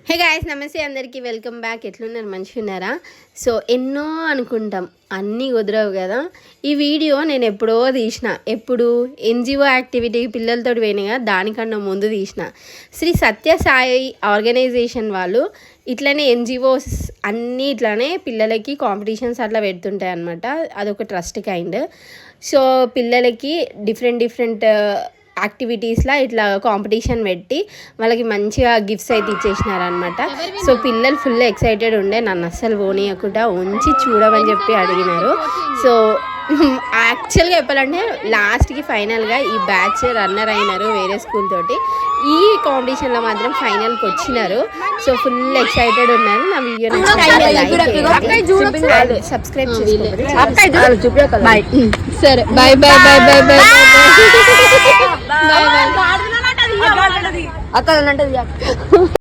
Hey guys, నమస్తే అందరికీ, welcome back. ఎట్లున్నారు? మంచిగా ఉన్నారా? సో ఎన్నో అనుకుంటాం, అన్నీ కుదరవు కదా. ఈ వీడియో నేను ఎప్పుడో తీసిన, ఎప్పుడు ఎన్జిఓ యాక్టివిటీ పిల్లలతో పోయినాగా దానికన్నా ముందు తీసిన. శ్రీ సత్య సాయి ఆర్గనైజేషన్ వాళ్ళు ఇట్లనే ఎన్జిఓస్ అన్నీ ఇట్లానే పిల్లలకి కాంపిటీషన్స్ అట్లా పెడుతుంటాయి అన్నమాట. అదొక ట్రస్ట్ కైండ్. సో పిల్లలకి డిఫరెంట్ యాక్టివిటీస్లో ఇట్లా కాంపిటీషన్ పెట్టి వాళ్ళకి మంచిగా గిఫ్ట్స్ అయితే ఇచ్చేసినారనమాట. సో పిల్లలు ఫుల్ ఎక్సైటెడ్ ఉండే, నన్ను అస్సలు పోనీయకుండా ఉంచి చూడమని చెప్పి అడిగినారు. సో యాక్చువల్గా చెప్పాలంటే లాస్ట్కి ఫైనల్గా ఈ బ్యాచ్ రన్నర్ అయినారు వేరే స్కూల్ తోటి. ఈ కాంపిటీషన్లో మాత్రం ఫైనల్కి వచ్చినారు. సో ఫుల్ ఎక్సైటెడ్ ఉన్నారు. నా వీడియో సబ్స్క్రైబ్ చేసుకోండి. సరే, bye bye bye bye bye bye. అక్క